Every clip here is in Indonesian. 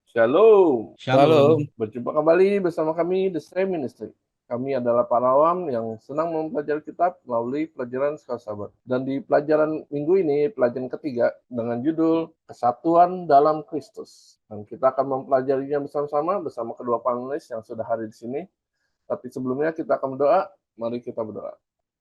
Shalom, Shalom. berjumpa kembali bersama kami The Same Ministry. Kami adalah para awam yang senang mempelajari kitab melalui pelajaran Sekolah Sahabat. Dan di pelajaran minggu ini, pelajaran ketiga dengan judul Kesatuan dalam Kristus. Dan kita akan mempelajarinya bersama-sama bersama kedua panelis yang sudah hadir di sini. Tapi sebelumnya kita akan berdoa. Mari kita berdoa.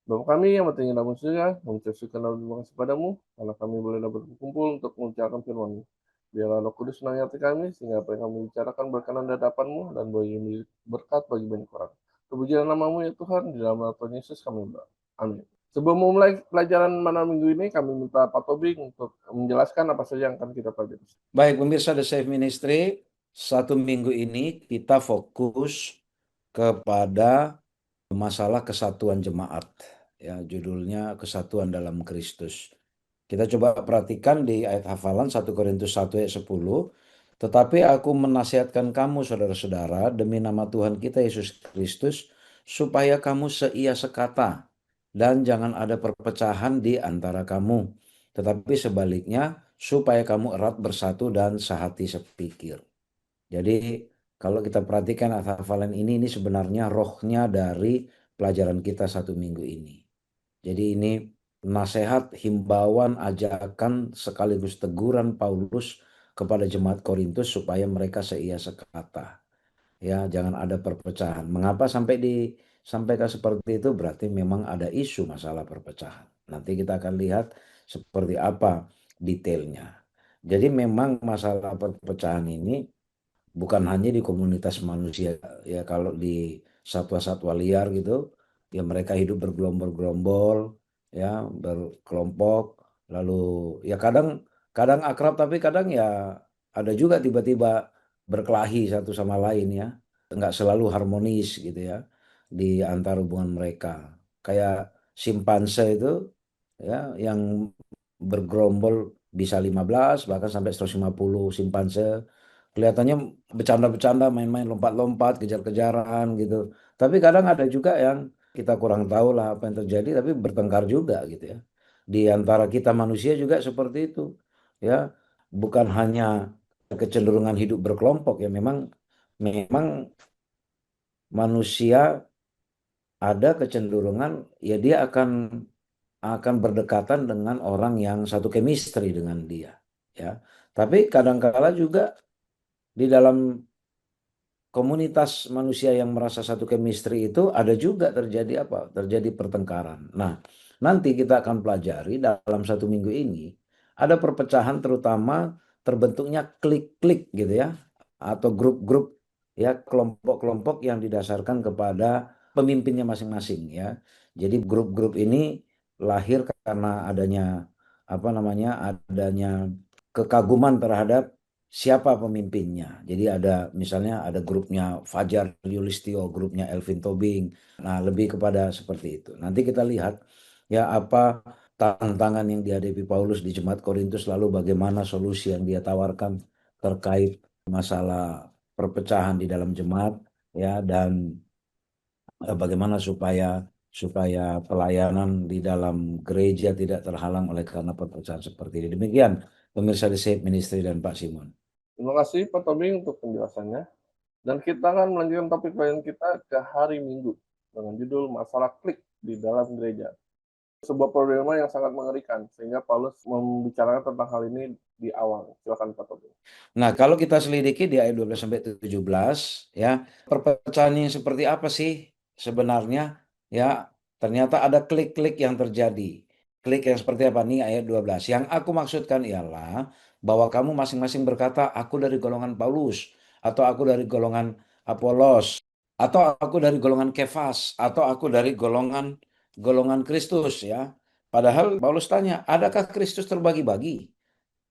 Bapa kami yang bertinggi dalam surga, mengucap syukur dan terima kasih padamu, karena kami boleh dapat berkumpul untuk mengucapkan firman-Mu. Biarlah Roh Kudus mengenai hati kami, sehingga apa yang kami bicarakan berkenan di hadapan-Mu, dan boleh berkat bagi banyak orang. Terpujilah nama-Mu ya Tuhan, di dalam nama Tuhan Yesus kami berdoa. Amin. Sebelum memulai pelajaran mana minggu ini, kami minta Pak Tobing untuk menjelaskan apa saja yang akan kita pelajari. Baik, pemirsa The Safe Ministry, satu minggu ini kita fokus kepada masalah kesatuan jemaat. Ya, judulnya Kesatuan dalam Kristus. Kita coba perhatikan di ayat hafalan 1 Korintus 1 ayat 10. Tetapi aku menasihatkan kamu, saudara-saudara, demi nama Tuhan kita Yesus Kristus, supaya kamu seia sekata, dan jangan ada perpecahan di antara kamu. Tetapi sebaliknya, supaya kamu erat bersatu dan sehati sepikir. Jadi kalau kita perhatikan hafalan ini sebenarnya rohnya dari pelajaran kita satu minggu ini. Jadi ini nasihat, himbauan, ajakan sekaligus teguran Paulus kepada jemaat Korintus supaya mereka seia sekata. Ya, jangan ada perpecahan. Mengapa sampai disampaikan seperti itu? Berarti memang ada isu masalah perpecahan. Nanti kita akan lihat seperti apa detailnya. Jadi memang masalah perpecahan ini bukan hanya di komunitas manusia, ya kalau di satwa-satwa liar gitu, ya mereka hidup bergerombol-gerombol, ya berkelompok, lalu ya kadang kadang akrab tapi kadang ya ada juga tiba-tiba berkelahi satu sama lain ya, nggak selalu harmonis gitu ya di antara hubungan mereka. Kayak simpanse itu ya yang bergerombol bisa 15 bahkan sampai 150 simpanse. Kelihatannya bercanda-bercanda, main-main, lompat-lompat, kejar-kejaran gitu. Tapi kadang ada juga yang kita kurang tahu lah apa yang terjadi, tapi bertengkar juga gitu ya. Di antara kita manusia juga seperti itu. Ya, bukan hanya kecenderungan hidup berkelompok ya, memang manusia ada kecenderungan ya dia akan berdekatan dengan orang yang satu chemistry dengan dia, ya. Tapi kadang-kala juga di dalam komunitas manusia yang merasa satu chemistry itu ada juga terjadi apa? Terjadi pertengkaran. Nah, nanti kita akan pelajari dalam satu minggu ini ada perpecahan terutama terbentuknya klik-klik gitu ya atau grup-grup ya kelompok-kelompok yang didasarkan kepada pemimpinnya masing-masing ya. Jadi grup-grup ini lahir karena adanya apa namanya? Adanya kekaguman terhadap siapa pemimpinnya. Jadi ada misalnya ada grupnya Fajar Yulistio, grupnya Elvin Tobing. Nah, lebih kepada seperti itu. Nanti kita lihat ya apa tantangan yang dihadapi Paulus di Jemaat Korintus lalu bagaimana solusi yang dia tawarkan terkait masalah perpecahan di dalam jemaat ya dan bagaimana supaya pelayanan di dalam gereja tidak terhalang oleh karena perpecahan seperti ini. Demikian pemirsa The Safe Ministry dan Pak Simon. Terima kasih Pak Tobing untuk penjelasannya. Dan kita akan melanjutkan topik pelajaran kita ke hari Minggu dengan judul masalah klik di dalam gereja. Sebuah problema yang sangat mengerikan sehingga Paulus membicarakan tentang hal ini di awal. Silakan Pak Tobing. Nah, kalau kita selidiki di ayat 12 sampai 17 ya, perpecahan yang seperti apa sih sebenarnya? Ya, ternyata ada klik-klik yang terjadi. Klik yang seperti apa nih ayat 12. Yang aku maksudkan ialah bahwa kamu masing-masing berkata, aku dari golongan Paulus, atau aku dari golongan Apolos, atau aku dari golongan Kefas, atau aku dari golongan Kristus ya. Padahal Paulus tanya, adakah Kristus terbagi-bagi?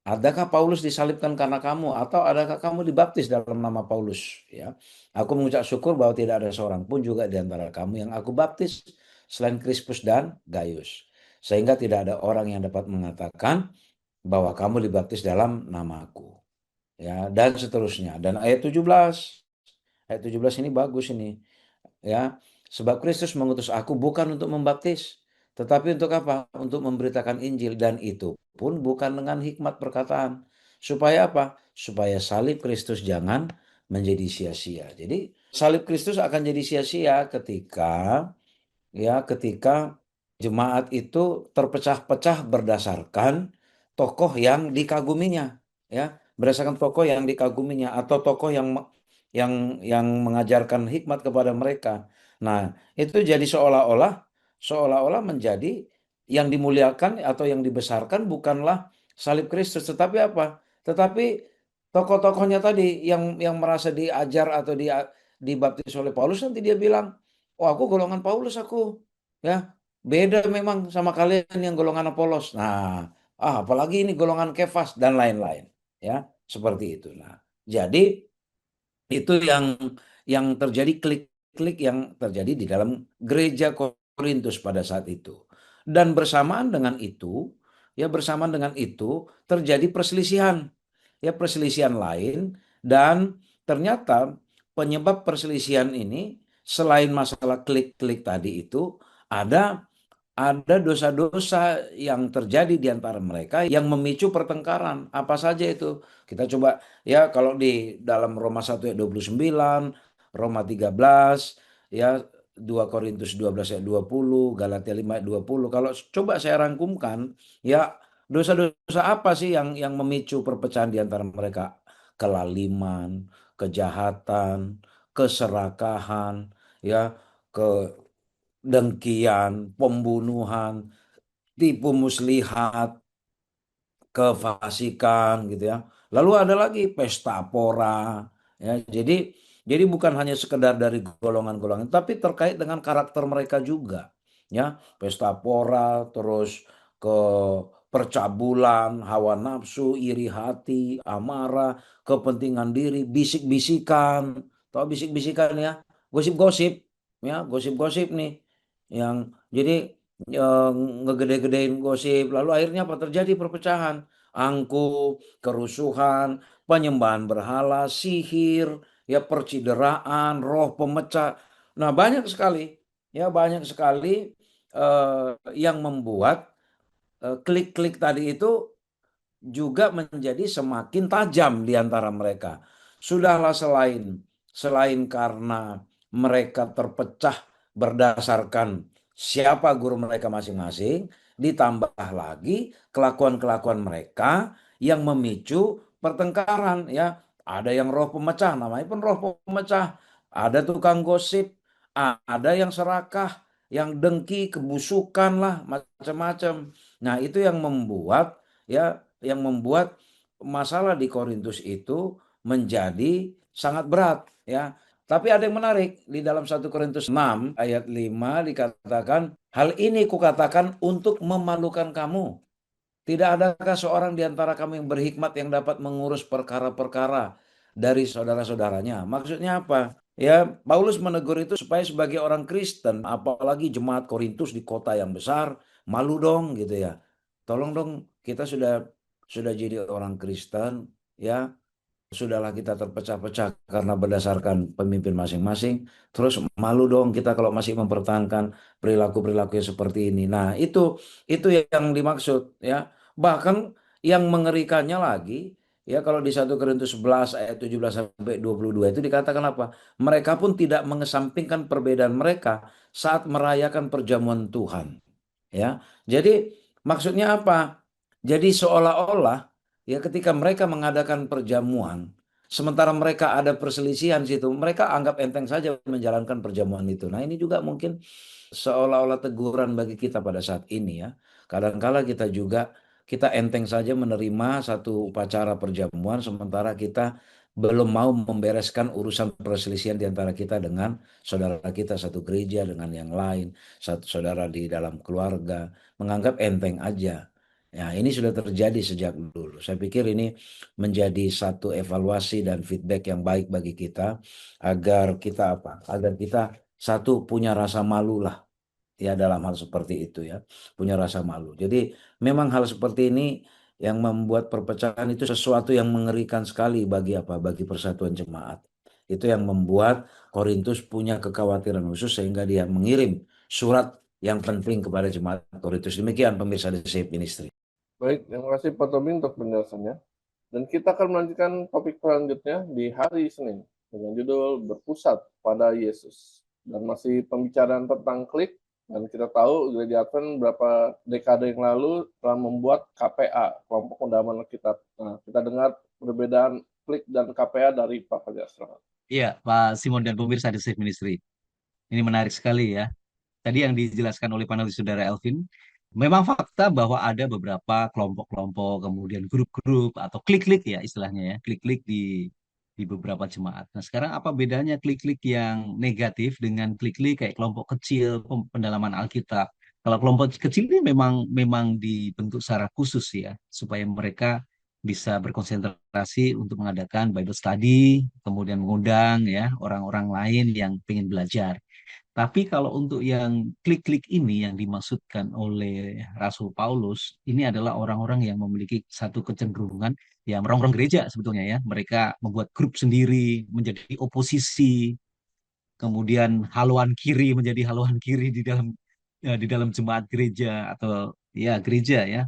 Adakah Paulus disalibkan karena kamu atau adakah kamu dibaptis dalam nama Paulus? Ya, aku mengucap syukur bahwa tidak ada seorang pun juga di antara kamu yang aku baptis selain Krispus dan Gaius, sehingga tidak ada orang yang dapat mengatakan bahwa kamu dibaptis dalam namaku. Ya, dan seterusnya. Dan ayat 17 ini bagus ini. Ya, sebab Kristus mengutus aku bukan untuk membaptis, tetapi untuk apa? Untuk memberitakan Injil dan itu pun bukan dengan hikmat perkataan, Supaya apa? Supaya salib Kristus jangan menjadi sia-sia. Jadi salib Kristus akan jadi sia-sia ketika jemaat itu terpecah-pecah berdasarkan tokoh yang dikaguminya, ya, berdasarkan tokoh yang dikaguminya atau tokoh yang mengajarkan hikmat kepada mereka. Nah, itu jadi seolah-olah menjadi yang dimuliakan atau yang dibesarkan bukanlah salib Kristus, tetapi apa? Tetapi tokoh-tokohnya tadi yang merasa diajar atau dibaptis oleh Paulus, nanti dia bilang, "Oh, aku golongan Paulus aku." Ya, beda memang sama kalian yang golongan Apolos. Nah, apalagi ini golongan Kefas dan lain-lain. Ya, seperti itu. Nah, jadi itu yang terjadi, klik-klik yang terjadi di dalam gereja Korintus pada saat itu. Dan bersamaan dengan itu terjadi perselisihan. Ya, perselisihan lain, dan ternyata penyebab perselisihan ini selain masalah klik-klik tadi itu ada ada dosa-dosa yang terjadi di antara mereka yang memicu pertengkaran. Apa saja itu? Kita coba, ya, kalau di dalam Roma 1 ayat 29, Roma 13, ya, 2 Korintus 12 ayat 20, Galatia 5 ayat 20. Kalau coba saya rangkumkan, ya, dosa-dosa apa sih yang memicu perpecahan di antara mereka? Kelaliman, kejahatan, keserakahan, ya, kedengkian, pembunuhan, tipu muslihat, kefasikan gitu ya. Lalu ada lagi pesta pora ya. Jadi bukan hanya sekedar dari golongan-golongan, tapi terkait dengan karakter mereka juga ya. Pesta pora, terus ke percabulan, hawa nafsu, iri hati, amarah, kepentingan diri, bisik-bisikan. Tahu bisik-bisikan ya? Gosip-gosip ya, gosip-gosip nih yang jadi ngegede-gedein gosip, lalu akhirnya apa terjadi? Perpecahan, angkuh, kerusuhan, penyembahan berhala, sihir, ya, percideraan, roh pemecah. Nah, banyak sekali yang membuat klik-klik tadi itu juga menjadi semakin tajam di antara mereka. Sudahlah, selain karena mereka terpecah berdasarkan siapa guru mereka masing-masing, ditambah lagi kelakuan-kelakuan mereka yang memicu pertengkaran ya. Ada yang roh pemecah, namanya pun roh pemecah. Ada tukang gosip, ada yang serakah, yang dengki, kebusukan lah, macam-macam. Nah, itu yang membuat masalah di Korintus itu menjadi sangat berat ya. Tapi ada yang menarik di dalam 1 Korintus 6 ayat 5 dikatakan, "Hal ini kukatakan untuk memalukan kamu. Tidak adakah seorang di antara kamu yang berhikmat yang dapat mengurus perkara-perkara dari saudara-saudaranya?" Maksudnya apa? Ya, Paulus menegur itu supaya sebagai orang Kristen, apalagi jemaat Korintus di kota yang besar, malu dong gitu ya. Tolong dong, kita sudah jadi orang Kristen, ya, sudahlah kita terpecah-pecah karena berdasarkan pemimpin masing-masing. Terus malu dong kita kalau masih mempertahankan perilaku-perilaku yang seperti ini. Nah, itu yang dimaksud ya. Bahkan yang mengerikannya lagi, ya, kalau di 1 Korintus 11 ayat 17 sampai 22 itu dikatakan apa? Mereka pun tidak mengesampingkan perbedaan mereka saat merayakan perjamuan Tuhan. Ya. Jadi maksudnya apa? Jadi seolah-olah, ya, ketika mereka mengadakan perjamuan, sementara mereka ada perselisihan situ, mereka anggap enteng saja menjalankan perjamuan itu. Nah, ini juga mungkin seolah-olah teguran bagi kita pada saat ini ya. Kadangkala kita enteng saja menerima satu upacara perjamuan, sementara kita belum mau membereskan urusan perselisihan di antara kita dengan saudara kita satu gereja dengan yang lain, satu saudara di dalam keluarga, menganggap enteng aja. Ya, ini sudah terjadi sejak dulu. Saya pikir ini menjadi satu evaluasi dan feedback yang baik bagi kita agar kita apa? Agar kita satu punya rasa malu lah ya dalam hal seperti itu ya, punya rasa malu. Jadi memang hal seperti ini yang membuat perpecahan itu sesuatu yang mengerikan sekali bagi apa? Bagi persatuan jemaat. Itu yang membuat Korintus punya kekhawatiran khusus sehingga dia mengirim surat yang penting kepada jemaat Korintus. Demikian pemirsa The Safe Ministry. Baik, terima kasih Pak Tommy untuk penjelasannya. Dan kita akan melanjutkan topik selanjutnya di hari Senin dengan judul Berpusat pada Yesus. Dan masih pembicaraan tentang klik, dan kita tahu Gereja Advent beberapa dekade yang lalu telah membuat KPA, kelompok pendalaman Alkitab. Nah, kita dengar perbedaan klik dan KPA dari Pak Fajar. Selamat. Iya, Pak Simon dan pemirsa The Safe Ministry. Ini menarik sekali ya. Tadi yang dijelaskan oleh panelis saudara Elvin, memang fakta bahwa ada beberapa kelompok-kelompok, kemudian grup-grup atau klik-klik ya istilahnya ya, klik-klik di beberapa jemaat. Nah, sekarang apa bedanya klik-klik yang negatif dengan klik-klik kayak kelompok kecil pendalaman Alkitab? Kalau kelompok kecil ini memang dibentuk secara khusus ya, supaya mereka bisa berkonsentrasi untuk mengadakan Bible study, kemudian mengundang ya orang-orang lain yang ingin belajar. Tapi kalau untuk yang klik-klik ini yang dimaksudkan oleh Rasul Paulus, ini adalah orang-orang yang memiliki satu kecenderungan, ya orang-orang gereja sebetulnya ya. Mereka membuat grup sendiri, menjadi oposisi, kemudian haluan kiri menjadi haluan kiri di dalam jemaat gereja atau ya gereja ya.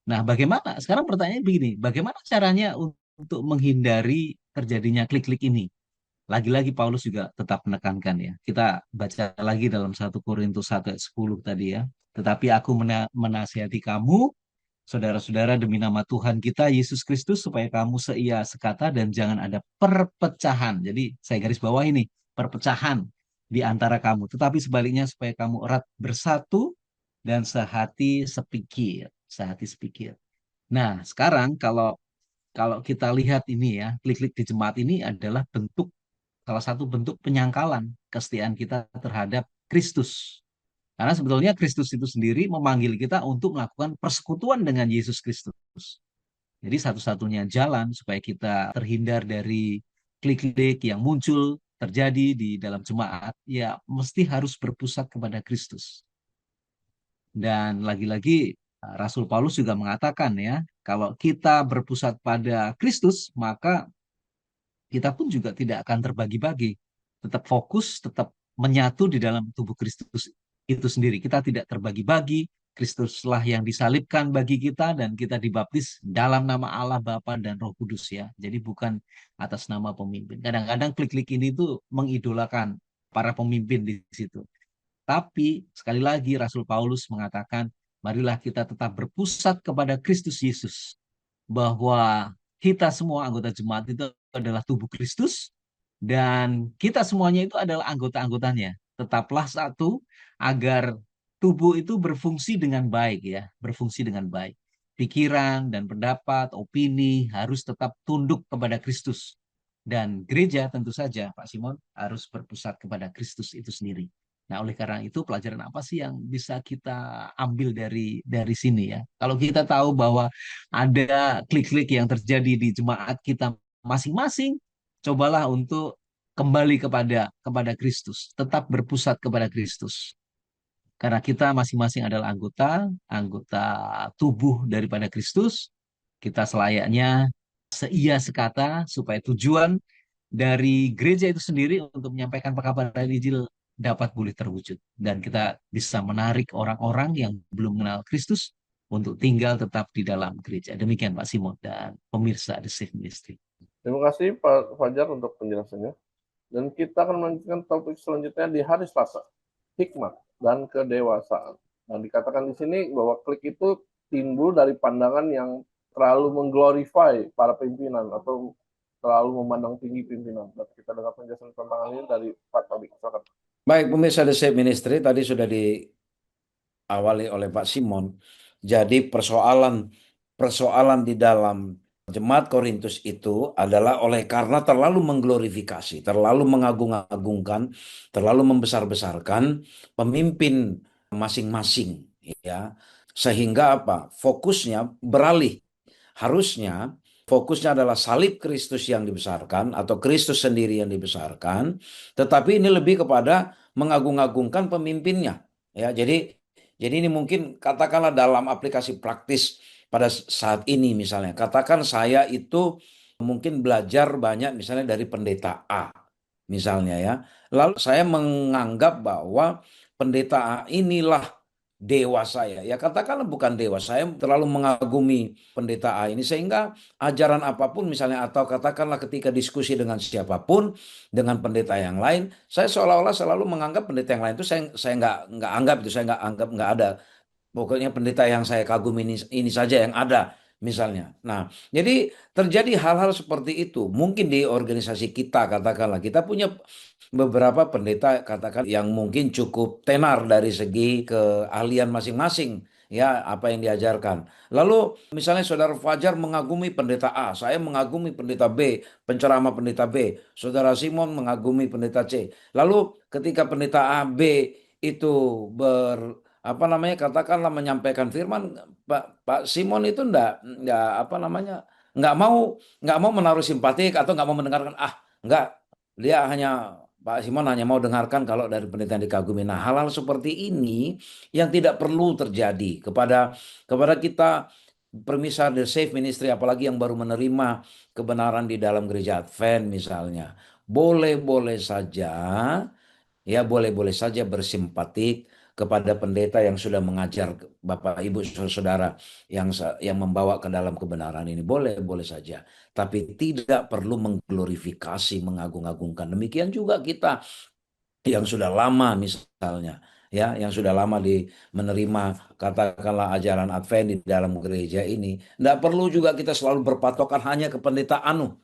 Nah, bagaimana? Sekarang pertanyaannya begini, bagaimana caranya untuk menghindari terjadinya klik-klik ini? Lagi-lagi Paulus juga tetap menekankan ya. Kita baca lagi dalam 1 Korintus 1 ayat 10 tadi ya. Tetapi aku menasihati kamu, saudara-saudara, demi nama Tuhan kita, Yesus Kristus, supaya kamu seia sekata dan jangan ada perpecahan. Jadi saya garis bawah ini, perpecahan di antara kamu. Tetapi sebaliknya supaya kamu erat bersatu dan sehati sepikir. Sehati sepikir. Nah, sekarang kalau kalau kita lihat ini ya, klik-klik di jemaat ini adalah salah satu bentuk penyangkalan kesetiaan kita terhadap Kristus. Karena sebetulnya Kristus itu sendiri memanggil kita untuk melakukan persekutuan dengan Yesus Kristus. Jadi satu-satunya jalan supaya kita terhindar dari klik-klik yang muncul terjadi di dalam jemaat, ya mesti harus berpusat kepada Kristus. Dan lagi-lagi Rasul Paulus juga mengatakan ya, kalau kita berpusat pada Kristus, maka kita pun juga tidak akan terbagi-bagi. Tetap fokus, tetap menyatu di dalam tubuh Kristus itu sendiri. Kita tidak terbagi-bagi. Kristuslah yang disalibkan bagi kita dan kita dibaptis dalam nama Allah Bapa dan Roh Kudus ya. Jadi bukan atas nama pemimpin. Kadang-kadang klik-klik ini tuh mengidolakan para pemimpin di situ. Tapi sekali lagi Rasul Paulus mengatakan, marilah kita tetap berpusat kepada Kristus Yesus. Bahwa kita semua anggota jemaat itu adalah tubuh Kristus dan kita semuanya itu adalah anggota-anggotanya. Tetaplah satu agar tubuh itu berfungsi dengan baik ya, berfungsi dengan baik. Pikiran dan pendapat, opini harus tetap tunduk kepada Kristus. Dan gereja tentu saja, Pak Simon, harus berpusat kepada Kristus itu sendiri. Nah, oleh karena itu pelajaran apa sih yang bisa kita ambil dari sini ya? Kalau kita tahu bahwa ada klik-klik yang terjadi di jemaat kita masing-masing, cobalah untuk kembali kepada Kristus, tetap berpusat kepada Kristus. Karena kita masing-masing adalah anggota tubuh daripada Kristus, kita selayaknya seia sekata supaya tujuan dari gereja itu sendiri untuk menyampaikan pekabaran Injil dapat boleh terwujud. Dan kita bisa menarik orang-orang yang belum mengenal Kristus untuk tinggal tetap di dalam gereja. Demikian Pak Simon dan pemirsa The Safe Ministry. Terima kasih Pak Fajar untuk penjelasannya. Dan kita akan melanjutkan topik selanjutnya di hari Selasa, hikmat dan kedewasaan. Nah, dikatakan di sini bahwa klik itu timbul dari pandangan yang terlalu mengglorify para pimpinan atau terlalu memandang tinggi pimpinan. Dan kita dengar penjelasan tentang ini dari Pak Tobik. Silakan. Baik, pemirsa The Safe Ministry, tadi sudah diawali oleh Pak Simon. Jadi persoalan di dalam jemaat Korintus itu adalah karena terlalu mengglorifikasi, terlalu mengagung-agungkan, terlalu membesar-besarkan pemimpin masing-masing, ya. Sehingga apa? Fokusnya beralih. Harusnya fokusnya adalah salib Kristus yang dibesarkan atau Kristus sendiri yang dibesarkan, tetapi ini lebih kepada mengagung-agungkan pemimpinnya. Ya, jadi ini mungkin katakanlah dalam aplikasi praktis pada saat ini misalnya, katakan saya itu mungkin belajar banyak misalnya dari pendeta A misalnya ya. Lalu saya menganggap bahwa pendeta A inilah dewa saya. Ya katakanlah bukan dewa, saya terlalu mengagumi pendeta A ini sehingga ajaran apapun misalnya atau katakanlah ketika diskusi dengan siapapun dengan pendeta yang lain, saya seolah-olah selalu menganggap pendeta yang lain itu saya nggak anggap itu saya nggak ada. Pokoknya pendeta yang saya kagumi ini saja yang ada misalnya. Nah, jadi terjadi hal-hal seperti itu. Mungkin di organisasi kita katakanlah kita punya beberapa pendeta katakan yang mungkin cukup tenar dari segi keahlian masing-masing ya apa yang diajarkan. Lalu misalnya saudara Fajar mengagumi pendeta A, saya mengagumi pendeta B, penceramah pendeta B, saudara Simon mengagumi pendeta C. Lalu ketika pendeta A, B itu apa namanya katakanlah menyampaikan firman Pak Simon itu enggak apa namanya nggak mau nggak mau menaruh simpatik atau nggak mau mendengarkan nggak dia hanya Pak Simon hanya mau dengarkan kalau dari pendeta yang dikagumi. Nah, hal-hal seperti ini yang tidak perlu terjadi kepada kita permisal The Safe Ministry apalagi yang baru menerima kebenaran di dalam gereja Advent misalnya. Boleh-boleh saja ya boleh-boleh saja bersimpatik kepada pendeta yang sudah mengajar Bapak Ibu Saudara yang membawa ke dalam kebenaran ini boleh saja, tapi tidak perlu mengglorifikasi, mengagung-agungkan. Demikian juga kita yang sudah lama misalnya ya, yang sudah lama menerima katakanlah ajaran Advent di dalam gereja ini, tidak perlu juga kita selalu berpatokan hanya ke pendeta anu.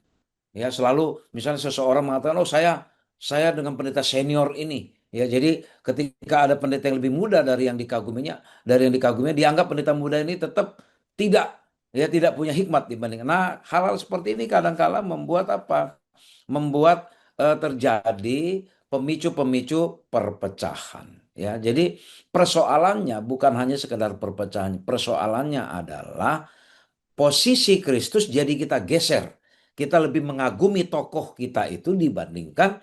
Ya, selalu misalnya seseorang mengatakan, oh saya dengan pendeta senior ini. Ya, jadi ketika ada pendeta yang lebih muda dari yang dikaguminya dianggap pendeta muda ini tetap tidak tidak punya hikmat dibanding. Nah, hal-hal seperti ini kadang-kala membuat apa? Membuat terjadi pemicu-pemicu perpecahan. Ya, jadi persoalannya bukan hanya sekedar perpecahan, persoalannya adalah posisi Kristus jadi kita geser. Kita lebih mengagumi tokoh kita itu dibandingkan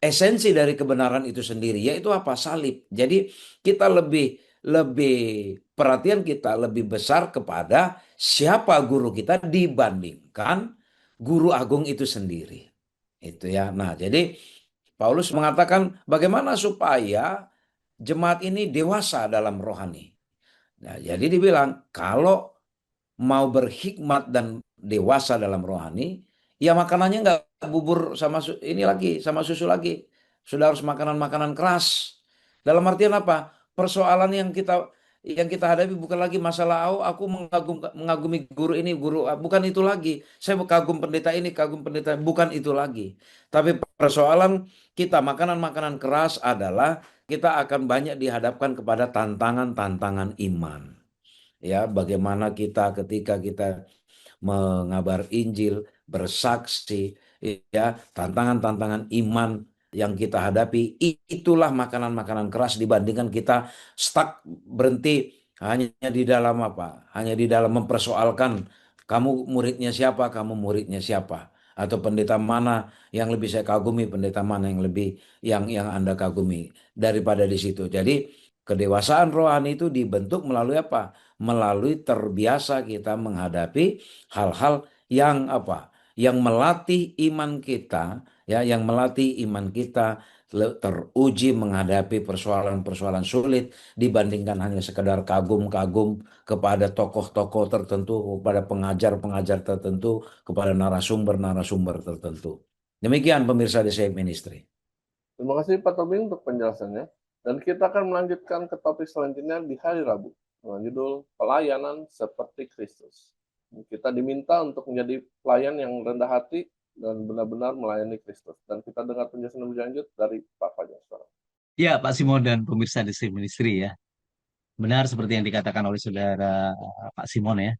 esensi dari kebenaran itu sendiri, yaitu apa? Salib. Jadi kita lebih lebih perhatian kita lebih besar kepada siapa guru kita dibandingkan guru agung itu sendiri. Itu ya. Nah, jadi Paulus mengatakan bagaimana supaya jemaat ini dewasa dalam rohani. Nah, jadi dibilang kalau mau berhikmat dan dewasa dalam rohani, ya makanannya nggak bubur sama ini lagi, sama susu lagi. Sudah harus makanan-makanan keras. Dalam artian apa? Persoalan yang kita hadapi bukan lagi masalah aku mengagumi guru ini, guru bukan itu lagi. Saya kagum pendeta ini, kagum pendeta bukan itu lagi. Tapi persoalan kita makanan-makanan keras adalah kita akan banyak dihadapkan kepada tantangan-tantangan iman. Ya, bagaimana kita ketika kita mengabar Injil, bersaksi, ya, tantangan-tantangan iman yang kita hadapi, itulah makanan-makanan keras dibandingkan kita stuck berhenti hanya di dalam apa? Hanya di dalam mempersoalkan kamu muridnya siapa, kamu muridnya siapa, atau pendeta mana yang lebih saya kagumi, pendeta mana yang lebih yang Anda kagumi daripada di situ. Jadi kedewasaan rohani itu dibentuk melalui apa? Melalui terbiasa kita menghadapi hal-hal yang apa? Yang melatih iman kita, ya, yang melatih iman kita teruji menghadapi persoalan-persoalan sulit dibandingkan hanya sekedar kagum-kagum kepada tokoh-tokoh tertentu, kepada pengajar-pengajar tertentu, kepada narasumber-narasumber tertentu. Demikian pemirsa The Safe Ministry. Terima kasih Pak Tobing untuk penjelasannya. Dan kita akan melanjutkan ke topik selanjutnya di hari Rabu dengan judul Pelayanan Seperti Kristus. Kita diminta untuk menjadi pelayan yang rendah hati dan benar-benar melayani Kristus. Dan kita dengar penjelasan lebih lanjut dari Pak Fajar. Ya, Pak Simon dan pemirsa The Safe Ministry ya. Benar seperti yang dikatakan oleh saudara Pak Simon ya,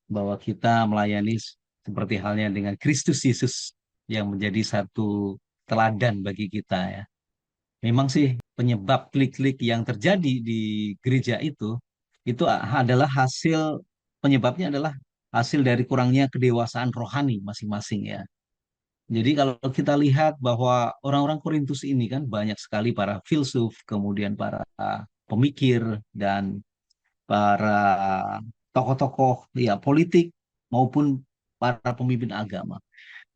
bahwa kita melayani seperti halnya dengan Kristus Yesus yang menjadi satu teladan bagi kita ya. Memang sih penyebab klik-klik yang terjadi di gereja itu adalah penyebabnya adalah hasil dari kurangnya kedewasaan rohani masing-masing ya. Jadi kalau kita lihat bahwa orang-orang Korintus ini kan banyak sekali para filsuf, kemudian para pemikir dan para tokoh-tokoh ya politik maupun para pemimpin agama.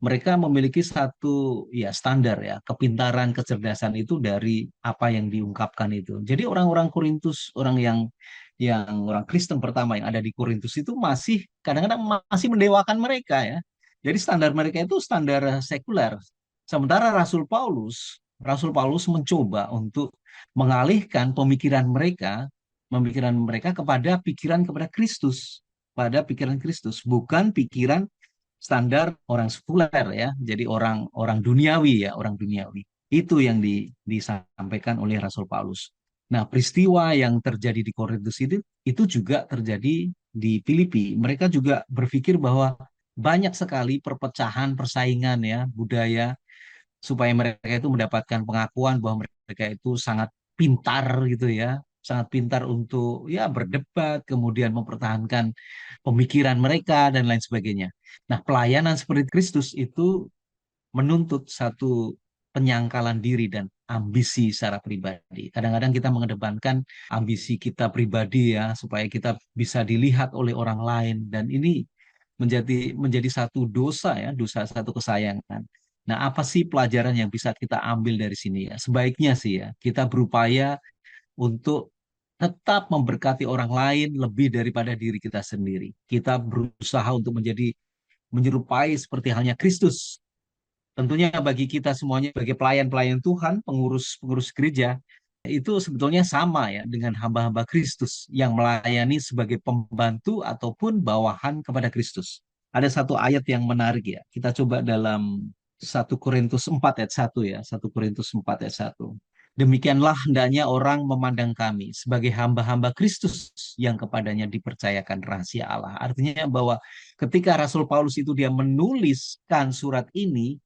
mereka memiliki satu ya standar ya, kepintaran, kecerdasan itu dari apa yang diungkapkan itu. Jadi orang-orang Korintus, orang Kristen pertama yang ada di Korintus itu masih kadang-kadang masih mendewakan mereka ya. Jadi standar mereka itu standar sekuler. Sementara Rasul Paulus mencoba untuk mengalihkan pemikiran mereka kepada Kristus, pada pikiran Kristus, bukan pikiran standar orang sekuler ya, jadi orang duniawi ya, orang duniawi. Itu yang disampaikan oleh Rasul Paulus. Nah, peristiwa yang terjadi di Korintus itu juga terjadi di Filipi. Mereka juga berpikir bahwa banyak sekali perpecahan, persaingan ya, budaya supaya mereka itu mendapatkan pengakuan bahwa mereka itu sangat pintar gitu ya, sangat pintar untuk ya berdebat, kemudian mempertahankan pemikiran mereka dan lain sebagainya. Nah, pelayanan seperti Kristus itu menuntut satu penyangkalan diri dan ambisi secara pribadi. Kadang-kadang kita mengedepankan ambisi kita pribadi ya, supaya kita bisa dilihat oleh orang lain, dan ini menjadi satu dosa ya, dosa satu kesayangan. Nah, apa sih pelajaran yang bisa kita ambil dari sini ya? Sebaiknya sih ya, kita berupaya untuk tetap memberkati orang lain lebih daripada diri kita sendiri. Kita berusaha untuk menyerupai seperti halnya Kristus. Tentunya bagi kita semuanya sebagai pelayan-pelayan Tuhan, pengurus gereja, itu sebetulnya sama ya dengan hamba-hamba Kristus yang melayani sebagai pembantu ataupun bawahan kepada Kristus. Ada satu ayat yang menarik ya. Kita coba dalam 1 Korintus 4 ayat 1 ya. 1 Korintus 4 ayat 1. Demikianlah hendaknya orang memandang kami sebagai hamba-hamba Kristus yang kepadanya dipercayakan rahasia Allah. Artinya bahwa ketika Rasul Paulus itu dia menuliskan surat ini,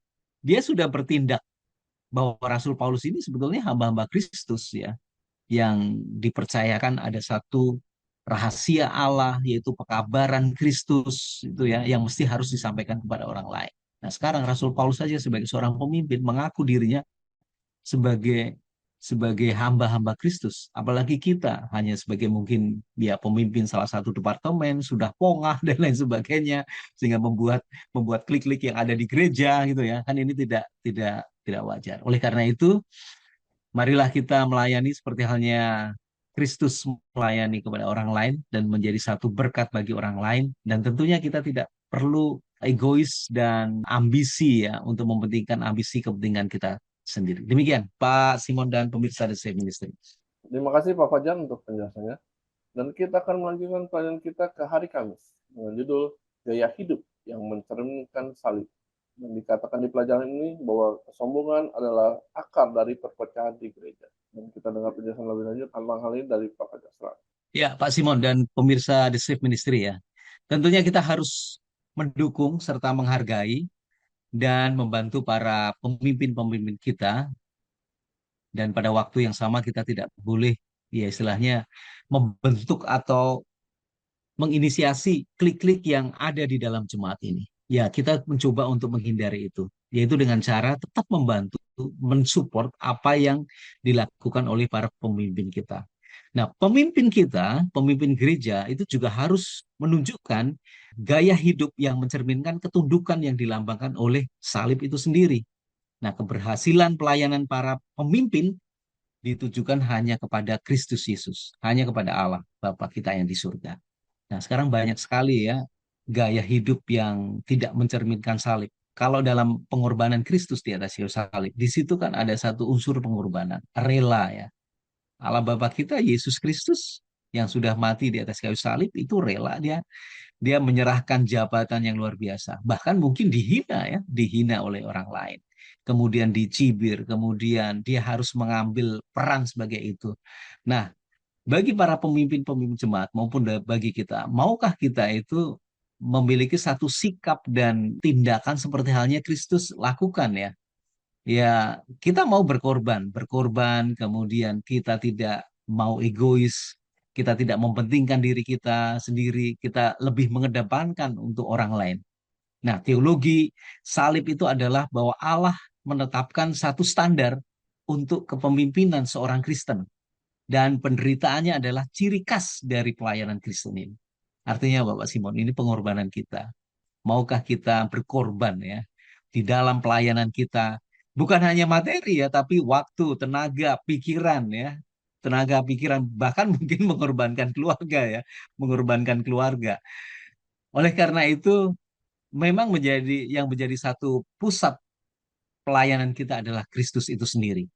dia sudah bertindak bahwa Rasul Paulus ini sebetulnya hamba-hamba Kristus ya, yang dipercayakan ada satu rahasia Allah, yaitu pekabaran Kristus itu ya, yang mesti harus disampaikan kepada orang lain. Nah, sekarang Rasul Paulus saja sebagai seorang pemimpin mengaku dirinya sebagai sebagai hamba-hamba Kristus, apalagi kita hanya sebagai mungkin ya pemimpin salah satu departemen, sudah pongah dan lain sebagainya, sehingga membuat klik-klik yang ada di gereja gitu ya, kan ini tidak wajar. Oleh karena itu, marilah kita melayani seperti halnya Kristus melayani kepada orang lain dan menjadi satu berkat bagi orang lain, dan tentunya kita tidak perlu egois dan ambisi ya untuk mementingkan ambisi kepentingan kita sendiri. Demikian Pak Simon dan pemirsa The Safe Ministry. Terima kasih Pak Fajar untuk penjelasannya. Dan kita akan melanjutkan pelajaran kita ke hari Kamis dengan judul Gaya Hidup yang Mencerminkan Salib. Dan dikatakan di pelajaran ini bahwa kesombongan adalah akar dari perpecahan di gereja. Dan kita dengar penjelasan lebih lanjut tentang hal ini dari Pak Fajar. Ya, Pak Simon dan pemirsa The Safe Ministry ya. Tentunya kita harus mendukung serta menghargai dan membantu para pemimpin-pemimpin kita, dan pada waktu yang sama kita tidak boleh ya istilahnya membentuk atau menginisiasi klik-klik yang ada di dalam jemaat ini. Ya, kita mencoba untuk menghindari itu, yaitu dengan cara tetap membantu, mensupport apa yang dilakukan oleh para pemimpin kita. Nah, pemimpin kita, pemimpin gereja itu juga harus menunjukkan gaya hidup yang mencerminkan ketundukan yang dilambangkan oleh salib itu sendiri. Nah, keberhasilan pelayanan para pemimpin ditujukan hanya kepada Kristus Yesus, hanya kepada Allah, Bapa kita yang di surga. Nah, sekarang banyak sekali ya gaya hidup yang tidak mencerminkan salib. Kalau dalam pengorbanan Kristus di atas kayu salib, di situ kan ada satu unsur pengorbanan, rela ya. Allah Bapa kita Yesus Kristus yang sudah mati di atas kayu salib itu rela, dia menyerahkan jabatan yang luar biasa. Bahkan mungkin dihina ya, dihina oleh orang lain. Kemudian dicibir, kemudian dia harus mengambil peran sebagai itu. Nah, bagi para pemimpin-pemimpin jemaat maupun bagi kita, maukah kita itu memiliki satu sikap dan tindakan seperti halnya Kristus lakukan ya? Ya, kita mau berkorban, kemudian kita tidak mau egois, kita tidak mementingkan diri kita sendiri, kita lebih mengedepankan untuk orang lain. Nah, teologi salib itu adalah bahwa Allah menetapkan satu standar untuk kepemimpinan seorang Kristen. Dan penderitaannya adalah ciri khas dari pelayanan Kristen ini. Artinya Bapak Simon, ini pengorbanan kita. Maukah kita berkorban ya? di dalam pelayanan kita. Bukan hanya materi ya, tapi waktu, tenaga, pikiran ya. Tenaga, pikiran, bahkan mungkin mengorbankan keluarga ya. Mengorbankan keluarga. Oleh karena itu, memang yang menjadi satu pusat pelayanan kita adalah Kristus itu sendiri.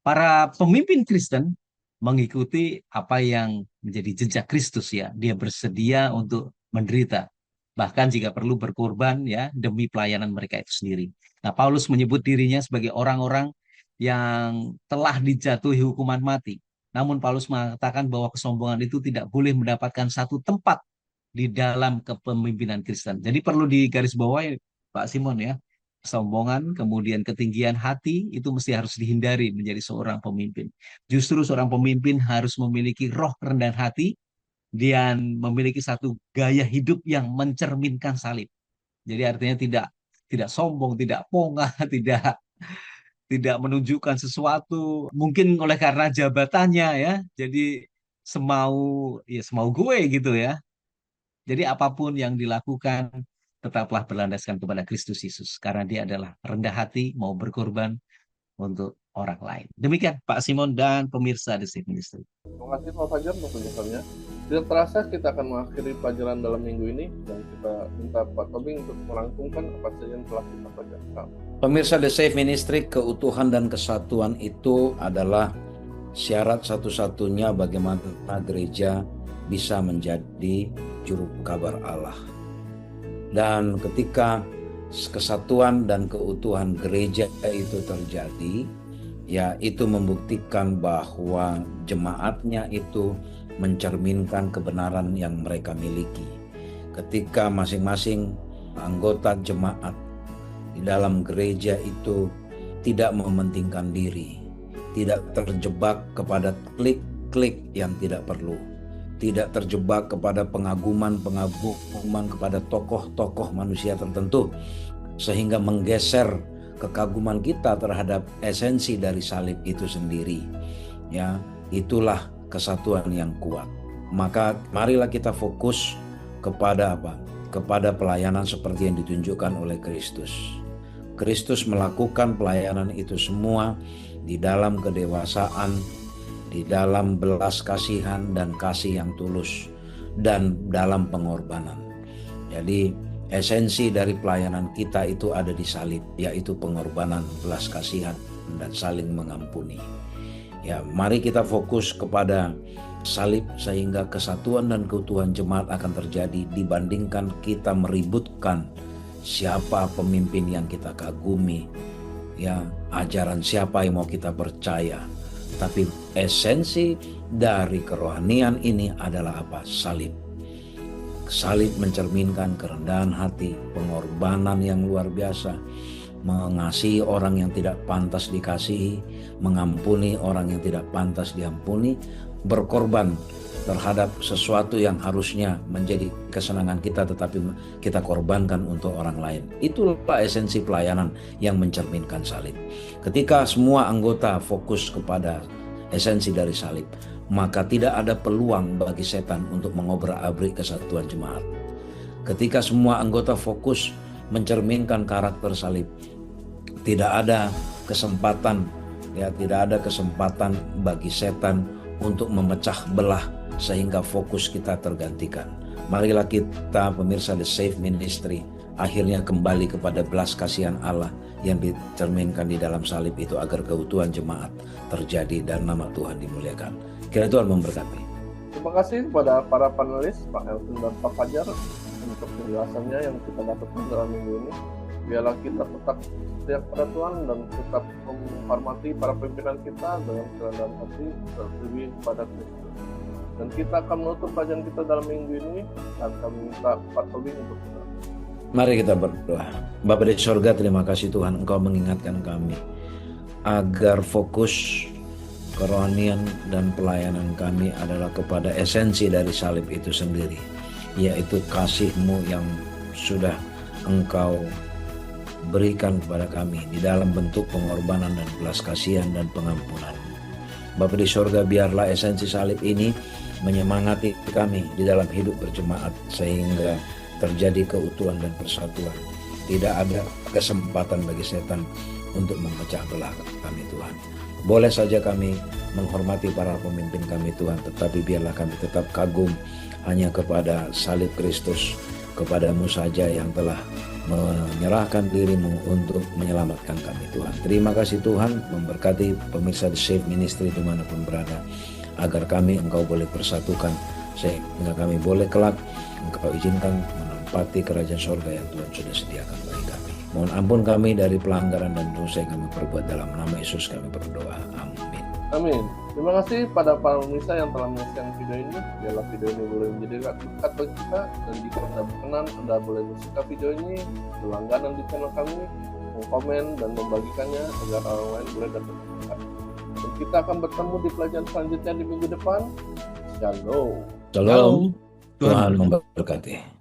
Para pemimpin Kristen mengikuti apa yang menjadi jejak Kristus ya. Dia bersedia untuk menderita. Bahkan jika perlu berkorban ya demi pelayanan mereka itu sendiri. Nah, Paulus menyebut dirinya sebagai orang-orang yang telah dijatuhi hukuman mati. Namun Paulus mengatakan bahwa kesombongan itu tidak boleh mendapatkan satu tempat di dalam kepemimpinan Kristen. Jadi perlu digarisbawahi Pak Simon ya. Kesombongan, kemudian ketinggian hati itu mesti harus dihindari menjadi seorang pemimpin. Justru seorang pemimpin harus memiliki roh kerendahan hati dan memiliki satu gaya hidup yang mencerminkan salib. Jadi artinya tidak sombong, tidak pongah, tidak menunjukkan sesuatu mungkin oleh karena jabatannya ya. Jadi semau gue gitu ya. Jadi apapun yang dilakukan tetaplah berlandaskan kepada Kristus Yesus karena dia adalah rendah hati mau berkorban untuk orang lain. Demikian Pak Simon dan pemirsa The Safe Ministry. Terima kasih Pak Fajar untuk penjelasannya. Tidak terasa kita akan mengakhiri pelajaran dalam minggu ini dan kita minta Pak Tobing untuk merangkumkan apa saja yang telah kita pelajari. Pemirsa The Safe Ministry, keutuhan dan kesatuan itu adalah syarat satu-satunya bagaimana gereja bisa menjadi juru kabar Allah. Dan ketika kesatuan dan keutuhan gereja itu terjadi, ya itu membuktikan bahwa jemaatnya itu mencerminkan kebenaran yang mereka miliki. Ketika masing-masing anggota jemaat di dalam gereja itu tidak mementingkan diri, tidak terjebak kepada klik-klik yang tidak perlu, tidak terjebak kepada pengaguman kepada tokoh-tokoh manusia tertentu, sehingga menggeser kekaguman kita terhadap esensi dari salib itu sendiri. Ya, itulah kesatuan yang kuat. Maka marilah kita fokus kepada apa? Kepada pelayanan seperti yang ditunjukkan oleh Kristus. Kristus melakukan pelayanan itu semua di dalam kedewasaan, di dalam belas kasihan dan kasih yang tulus, dan dalam pengorbanan. Jadi esensi dari pelayanan kita itu ada di salib, yaitu pengorbanan, belas kasihan, dan saling mengampuni. Ya, mari kita fokus kepada salib sehingga kesatuan dan keutuhan jemaat akan terjadi dibandingkan kita meributkan siapa pemimpin yang kita kagumi, ya, ajaran siapa yang mau kita percaya. Tapi esensi dari kerohanian ini adalah apa? Salib. Salib mencerminkan kerendahan hati, pengorbanan yang luar biasa, mengasihi orang yang tidak pantas dikasihi, mengampuni orang yang tidak pantas diampuni, berkorban terhadap sesuatu yang harusnya menjadi kesenangan kita tetapi kita korbankan untuk orang lain. Itulah esensi pelayanan yang mencerminkan salib. Ketika semua anggota fokus kepada esensi dari salib, maka tidak ada peluang bagi setan untuk mengobrak-abrik kesatuan jemaat. Ketika semua anggota fokus mencerminkan karakter salib, tidak ada kesempatan bagi setan untuk memecah belah sehingga fokus kita tergantikan. Marilah kita pemirsa The Safe Ministry akhirnya kembali kepada belas kasihan Allah yang dicerminkan di dalam salib itu agar keutuhan jemaat terjadi dan nama Tuhan dimuliakan. Kiranya Tuhan memberkati. Terima kasih kepada para panelis Pak Elvin dan Pak Fajar untuk penjelasannya yang kita dapatkan dalam minggu ini. Biarlah kita tetap setia kepada Tuhan dan tetap menghormati para pimpinan kita dengan kerendahan hati lebih kepada Kristus. Dan kita akan menutup pelajaran kita dalam minggu ini dan kami minta Pak Tobing untuk kita. Mari kita berdoa. Bapa di sorga, terima kasih Tuhan Engkau mengingatkan kami agar fokus kerohanian dan pelayanan kami adalah kepada esensi dari salib itu sendiri, yaitu kasih-Mu yang sudah Engkau berikan kepada kami di dalam bentuk pengorbanan dan belas kasihan dan pengampunan. Bapa di sorga, biarlah esensi salib ini menyemangati kami di dalam hidup berjemaat sehingga terjadi keutuhan dan persatuan. Tidak ada kesempatan bagi setan untuk memecah belah kami Tuhan. Boleh saja kami menghormati para pemimpin kami Tuhan, tetapi biarlah kami tetap kagum hanya kepada salib Kristus, kepadamu saja yang telah menyerahkan dirimu untuk menyelamatkan kami Tuhan. Terima kasih Tuhan, memberkati pemirsa The Safe Ministry dimanapun berada, agar kami Engkau boleh persatukan, sehingga kami boleh kelak Engkau izinkan menempati kerajaan sorga yang Tuhan sudah sediakan bagi kami. Mohon ampun kami dari pelanggaran dan dosa yang kami perbuat, dalam nama Yesus kami berdoa. Amin. Amin. Terima kasih pada para pemirsa yang telah menyaksikan video ini. Biarlah video ini boleh menjadi berkat bagi kita, dan jika Anda berkenan, Anda boleh suka video ini, berlangganan di channel kami, mengkomen dan membagikannya agar orang lain boleh dapat berkat. Dan kita akan bertemu di pelajaran selanjutnya di minggu depan. Shalom. Shalom. Tuhan memberkati.